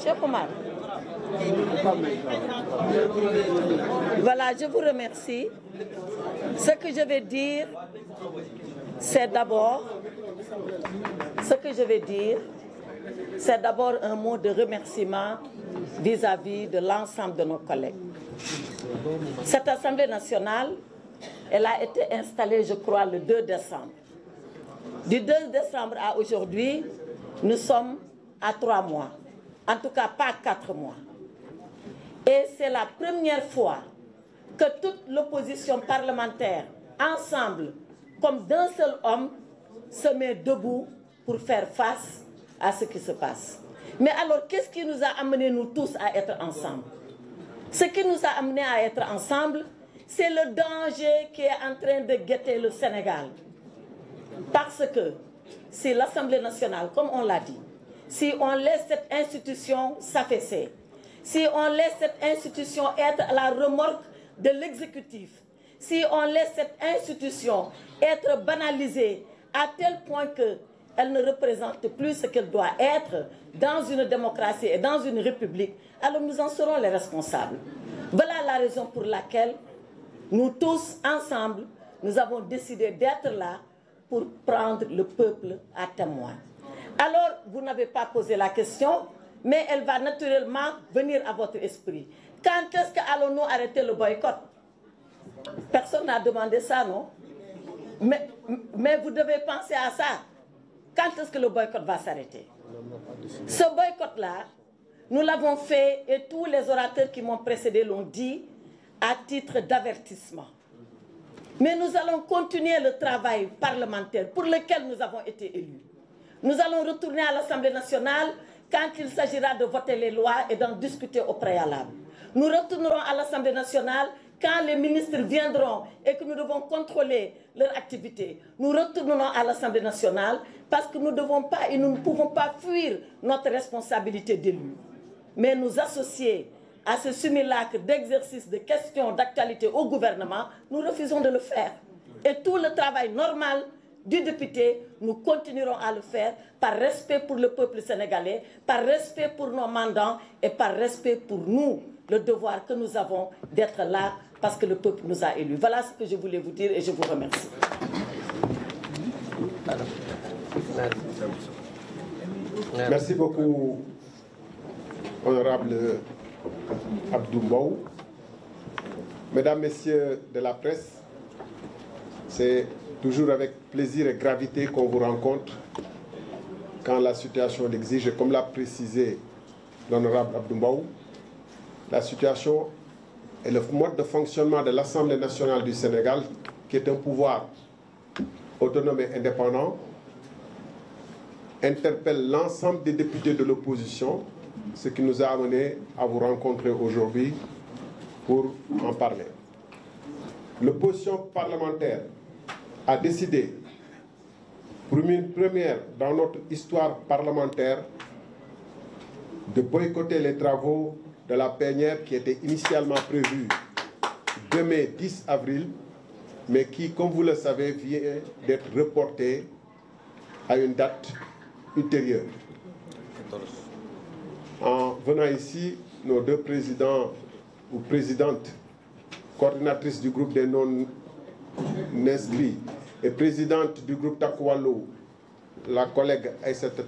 Cheikh Oumar. Voilà, je vous remercie. Ce que je vais dire, c'est d'abord un mot de remerciement vis-à-vis de l'ensemble de nos collègues. Cette Assemblée nationale, elle a été installée, je crois, le 2 décembre. Du 2 décembre à aujourd'hui, nous sommes à 3 mois. En tout cas, pas 4 mois. Et c'est la première fois que toute l'opposition parlementaire, ensemble, comme d'un seul homme, se met debout pour faire face à ce qui se passe. Mais alors, qu'est-ce qui nous a amenés, nous tous, à être ensemble? Ce qui nous a amenés à être ensemble, c'est le danger qui est en train de guetter le Sénégal. Parce que si l'Assemblée nationale, comme on l'a dit, si on laisse cette institution s'affaisser, si on laisse cette institution être à la remorque de l'exécutif, si on laisse cette institution être banalisée à tel point qu'elle ne représente plus ce qu'elle doit être dans une démocratie et dans une république, alors nous en serons les responsables. Voilà la raison pour laquelle nous tous, ensemble, nous avons décidé d'être là pour prendre le peuple à témoin. Alors, vous n'avez pas posé la question, mais elle va naturellement venir à votre esprit. Quand est-ce que allons-nous arrêter le boycott? Personne n'a demandé ça, non? Mais vous devez penser à ça. Quand est-ce que le boycott va s'arrêter? Ce boycott-là, nous l'avons fait, et tous les orateurs qui m'ont précédé l'ont dit, à titre d'avertissement. Mais nous allons continuer le travail parlementaire pour lequel nous avons été élus. Nous allons retourner à l'Assemblée nationale quand il s'agira de voter les lois et d'en discuter au préalable. Nous retournerons à l'Assemblée nationale quand les ministres viendront et que nous devons contrôler leur activité. Nous retournerons à l'Assemblée nationale parce que nous ne devons pas et nous ne pouvons pas fuir notre responsabilité d'élus. Mais nous associer à ce simulacre d'exercice de questions d'actualité au gouvernement, nous refusons de le faire. Et tout le travail normal du député, nous continuerons à le faire par respect pour le peuple sénégalais, par respect pour nos mandants et par respect pour nous, le devoir que nous avons d'être là parce que le peuple nous a élus. Voilà ce que je voulais vous dire et je vous remercie. Merci beaucoup, honorable Abdou Mbow. Mesdames, Messieurs de la presse, c'est toujours avec plaisir et gravité qu'on vous rencontre quand la situation l'exige. Et comme l'a précisé l'honorable Abdou Mbow, la situation et le mode de fonctionnement de l'Assemblée nationale du Sénégal, qui est un pouvoir autonome et indépendant, interpelle l'ensemble des députés de l'opposition, ce qui nous a amené à vous rencontrer aujourd'hui pour en parler. L'opposition parlementaire a décidé, pour une première dans notre histoire parlementaire, de boycotter les travaux de la plénière qui était initialement prévue demain 10 avril, mais qui, comme vous le savez, vient d'être reportée à une date ultérieure. En venant ici, nos deux présidents ou présidentes, coordinatrices du groupe des non-inscrits et présidente du groupe Takwalo, la collègue Aïssata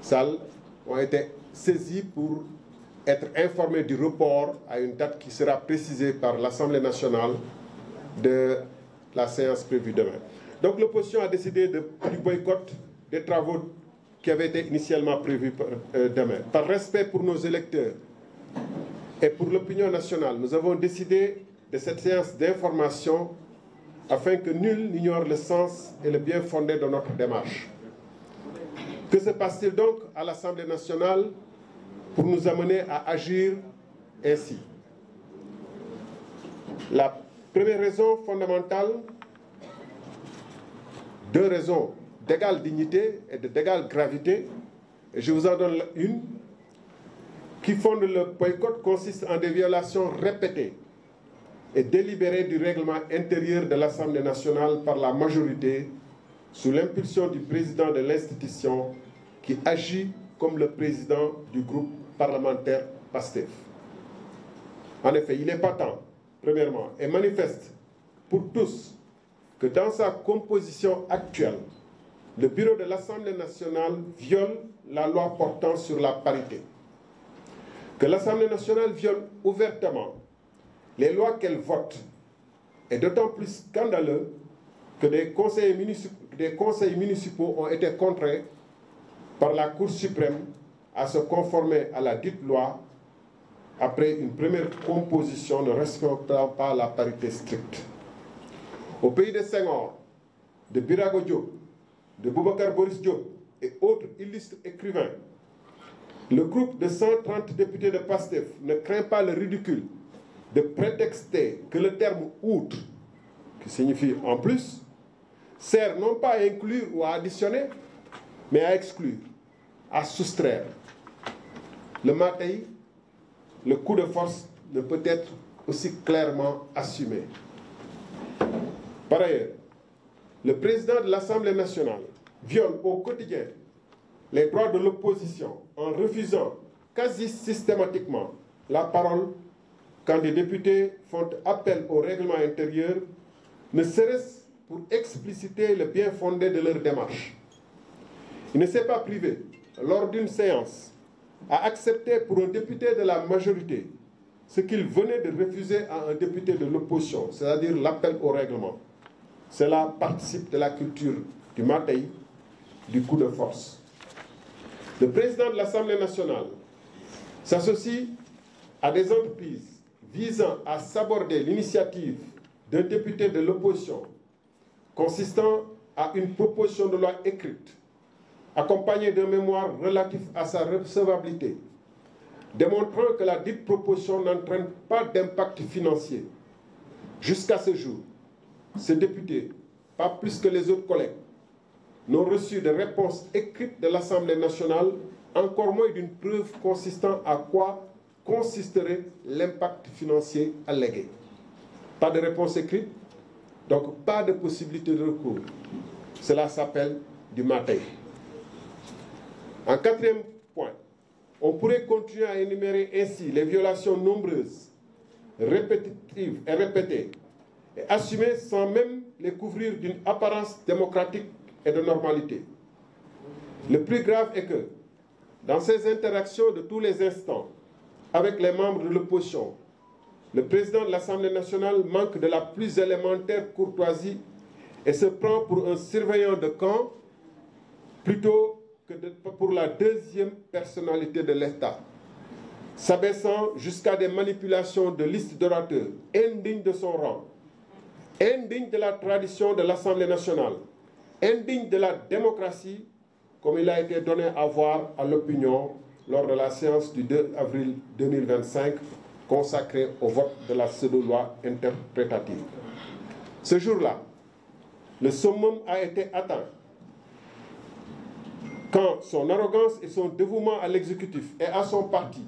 Sall, ont été saisis pour être informés du report à une date qui sera précisée par l'Assemblée nationale de la séance prévue demain. Donc l'opposition a décidé du boycott des travaux qui avaient été initialement prévus demain. Par respect pour nos électeurs et pour l'opinion nationale, nous avons décidé de cette séance d'information afin que nul n'ignore le sens et le bien fondé de notre démarche. Que se passe-t-il donc à l'Assemblée nationale pour nous amener à agir ainsi? La première raison fondamentale, deux raisons d'égale dignité et d'égale gravité, et je vous en donne une, qui fonde le boycott consiste en des violations répétées et délibérées du règlement intérieur de l'Assemblée nationale par la majorité sous l'impulsion du président de l'institution qui agit comme le président du groupe parlementaire PASTEF. En effet, il est patent, premièrement, et manifeste pour tous que dans sa composition actuelle, le bureau de l'Assemblée nationale viole la loi portant sur la parité. Que l'Assemblée nationale viole ouvertement les lois qu'elle vote est d'autant plus scandaleux que des conseils municipaux ont été contraints par la Cour suprême à se conformer à la dite loi après une première composition ne respectant pas la parité stricte. Au pays de Senghor, de Birago Diop, de Boubacar Boris Diop et autres illustres écrivains, le groupe de 130 députés de PASTEF ne craint pas le ridicule de prétexter que le terme « outre », qui signifie « en plus », sert non pas à inclure ou à additionner, mais à exclure, à soustraire. Le matin, le coup de force ne peut être aussi clairement assumé. Par ailleurs, le président de l'Assemblée nationale viole au quotidien les droits de l'opposition en refusant quasi systématiquement la parole quand des députés font appel au règlement intérieur, ne serait-ce pour expliciter le bien fondé de leur démarche. Il ne s'est pas privé, lors d'une séance, à accepter pour un député de la majorité ce qu'il venait de refuser à un député de l'opposition, c'est-à-dire l'appel au règlement. Cela participe de la culture du matai, du coup de force. Le président de l'Assemblée nationale s'associe à des entreprises visant à saborder l'initiative d'un député de l'opposition, consistant à une proposition de loi écrite, accompagnée d'un mémoire relatif à sa recevabilité, démontrant que la dite proposition n'entraîne pas d'impact financier. Jusqu'à ce jour, ces députés, pas plus que les autres collègues, n'ont reçu de réponse écrite de l'Assemblée nationale, encore moins d'une preuve consistant à quoi consisterait l'impact financier allégué. Pas de réponse écrite, donc pas de possibilité de recours. Cela s'appelle du matin. En quatrième point, on pourrait continuer à énumérer ainsi les violations nombreuses, répétitives et répétées, et assumées sans même les couvrir d'une apparence démocratique et de normalité. Le plus grave est que, dans ces interactions de tous les instants avec les membres de l'opposition, le président de l'Assemblée nationale manque de la plus élémentaire courtoisie et se prend pour un surveillant de camp plutôt que pour la deuxième personnalité de l'État, s'abaissant jusqu'à des manipulations de listes d'orateurs indignes de son rang, indignes de la tradition de l'Assemblée nationale, indignes de la démocratie, comme il a été donné à voir à l'opinion lors de la séance du 2 avril 2025 consacrée au vote de la pseudo-loi interprétative. Ce jour-là, le summum a été atteint quand son arrogance et son dévouement à l'exécutif et à son parti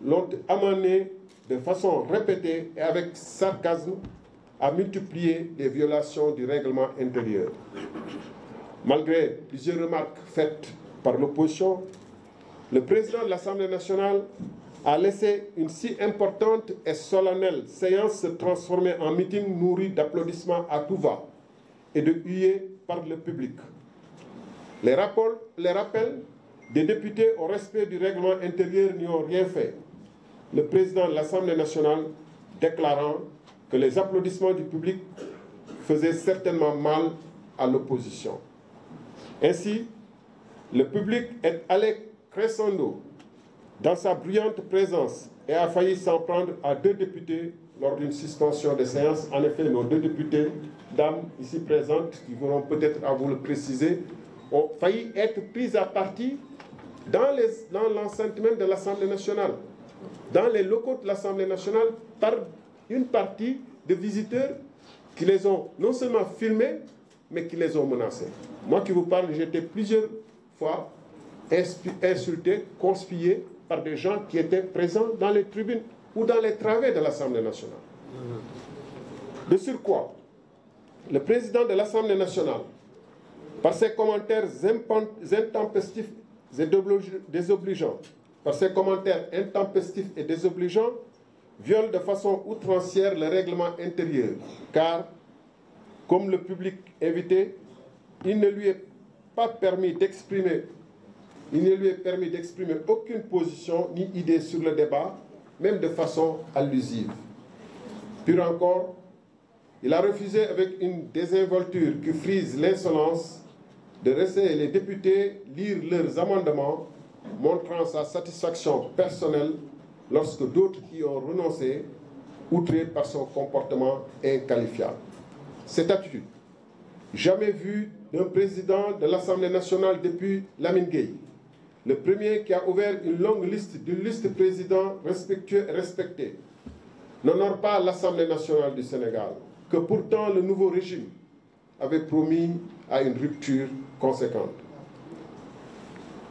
l'ont amené de façon répétée et avec sarcasme à multiplier les violations du règlement intérieur. Malgré plusieurs remarques faites par l'opposition, le président de l'Assemblée nationale a laissé une si importante et solennelle séance se transformer en meeting nourri d'applaudissements à tout va et de huées par le public. Les rappels des députés au respect du règlement intérieur n'y ont rien fait. Le président de l'Assemblée nationale déclarant que les applaudissements du public faisaient certainement mal à l'opposition. Ainsi, le public est allé crescendo dans sa bruyante présence et a failli s'en prendre à 2 députés lors d'une suspension de séance. En effet, nos 2 députés, dames ici présentes, qui pourront peut-être à vous le préciser, ont failli être prises à partie dans l'enceinte même de l'Assemblée nationale, dans les locaux de l'Assemblée nationale, par une partie de visiteurs qui les ont non seulement filmés, mais qui les ont menacés. Moi qui vous parle, j'ai été plusieurs fois insulté, conspué par des gens qui étaient présents dans les tribunes ou dans les travées de l'Assemblée nationale. De surcroît, le président de l'Assemblée nationale, par ses commentaires intempestifs et désobligeants, par ses commentaires intempestifs et désobligeants, viole de façon outrancière le règlement intérieur, car, comme le public invité, il ne lui est permis d'exprimer aucune position ni idée sur le débat, même de façon allusive. Pire encore, il a refusé avec une désinvolture qui frise l'insolence de laisser les députés lire leurs amendements, montrant sa satisfaction personnelle lorsque d'autres y ont renoncé, outrés par son comportement inqualifiable. Cette attitude, jamais vue d'un président de l'Assemblée nationale depuis Lamine Gueye, le premier qui a ouvert une longue liste d'une liste président respectueux et respecté, n'honore pas l'Assemblée nationale du Sénégal, que pourtant le nouveau régime avait promis à une rupture conséquente.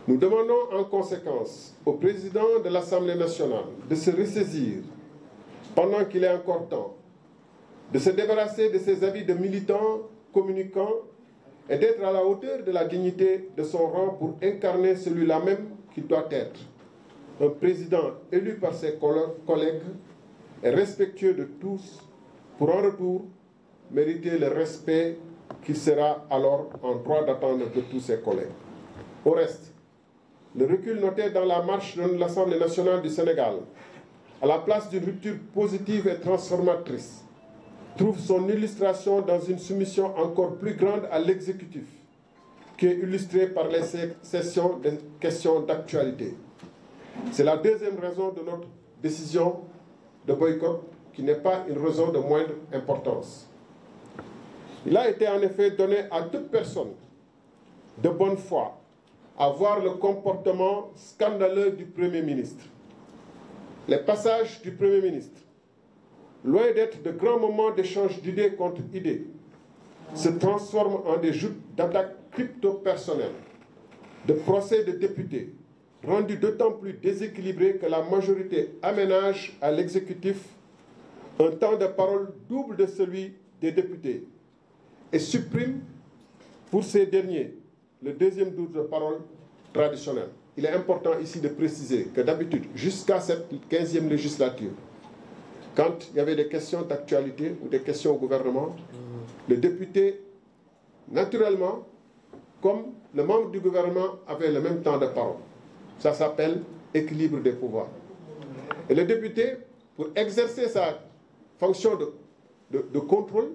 Nous demandons en conséquence au président de l'Assemblée nationale de se ressaisir pendant qu'il est encore temps, de se débarrasser de ses habits de militants, communicants et d'être à la hauteur de la dignité de son rang pour incarner celui-là même qu'il doit être. Un président élu par ses collègues et respectueux de tous pour en retour mériter le respect qu'il sera alors en droit d'attendre de tous ses collègues. Au reste, le recul noté dans la marche de l'Assemblée nationale du Sénégal, à la place d'une rupture positive et transformatrice, trouve son illustration dans une soumission encore plus grande à l'exécutif, qui est illustrée par les sessions de questions d'actualité. C'est la deuxième raison de notre décision de boycott, qui n'est pas une raison de moindre importance. Il a été en effet donné à toute personne de bonne foi à voir le comportement scandaleux du Premier ministre. Les passages du Premier ministre, loin d'être de grands moments d'échange d'idées contre idées, se transforment en des joutes d'attaques crypto-personnelles, de procès de députés, rendus d'autant plus déséquilibrés que la majorité aménage à l'exécutif un temps de parole double de celui des députés et supprime pour ces derniers le deuxième tour de parole traditionnel. Il est important ici de préciser que d'habitude, jusqu'à cette 15e législature, quand il y avait des questions d'actualité ou des questions au gouvernement, le député, naturellement, comme le membre du gouvernement, avait le même temps de parole. Ça s'appelle équilibre des pouvoirs. Et le député, pour exercer sa fonction de contrôle,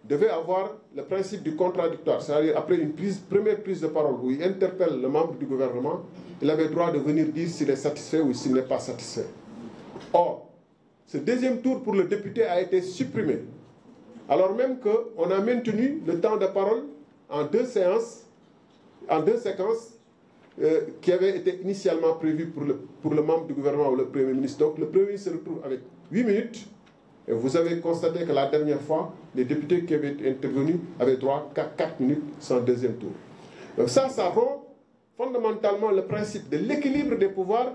devait avoir le principe du contradictoire, c'est-à-dire après une première prise de parole où il interpelle le membre du gouvernement, il avait le droit de venir dire s'il est satisfait ou s'il n'est pas satisfait. Or, ce deuxième tour pour le député a été supprimé, alors même qu'on a maintenu le temps de parole en deux séquences qui avaient été initialement prévues pour le membre du gouvernement ou le Premier ministre. Donc le Premier ministre se retrouve avec 8 minutes. Et vous avez constaté que la dernière fois, les députés qui avaient intervenu avaient droit qu'à 4 minutes sans deuxième tour. Donc ça rompt fondamentalement le principe de l'équilibre des pouvoirs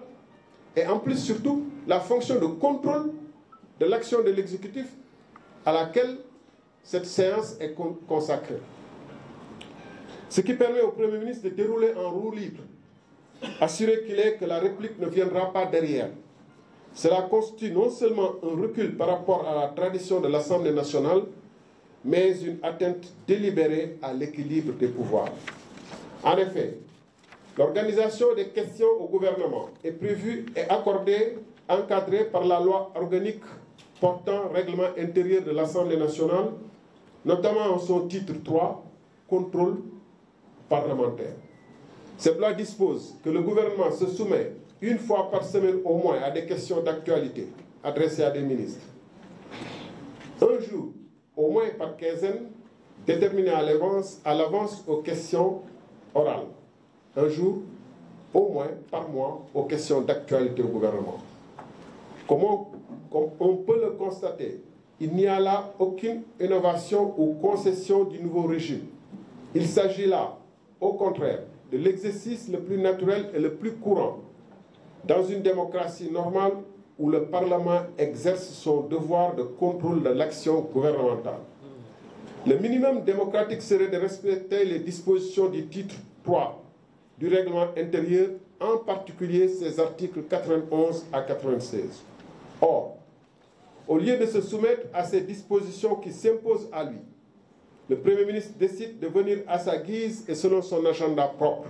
et en plus surtout la fonction de contrôle de l'action de l'exécutif à laquelle cette séance est consacrée. Ce qui permet au Premier ministre de dérouler en roue libre, assurer qu'il est que la réplique ne viendra pas derrière. Cela constitue non seulement un recul par rapport à la tradition de l'Assemblée nationale, mais une atteinte délibérée à l'équilibre des pouvoirs. En effet, l'organisation des questions au gouvernement est prévue et encadrée par la loi organique portant règlement intérieur de l'Assemblée nationale, notamment en son titre 3, contrôle parlementaire. Cette loi dispose que le gouvernement se soumet une fois par semaine au moins à des questions d'actualité adressées à des ministres. Un jour, au moins par quinzaine, déterminé à l'avance aux questions orales. Un jour, au moins par mois, aux questions d'actualité au gouvernement. Comme on peut le constater, il n'y a là aucune innovation ou concession du nouveau régime. Il s'agit là, au contraire, de l'exercice le plus naturel et le plus courant dans une démocratie normale où le Parlement exerce son devoir de contrôle de l'action gouvernementale. Le minimum démocratique serait de respecter les dispositions du titre 3 du règlement intérieur, en particulier ses articles 91 à 96. Or, au lieu de se soumettre à ces dispositions qui s'imposent à lui, le Premier ministre décide de venir à sa guise et selon son agenda propre.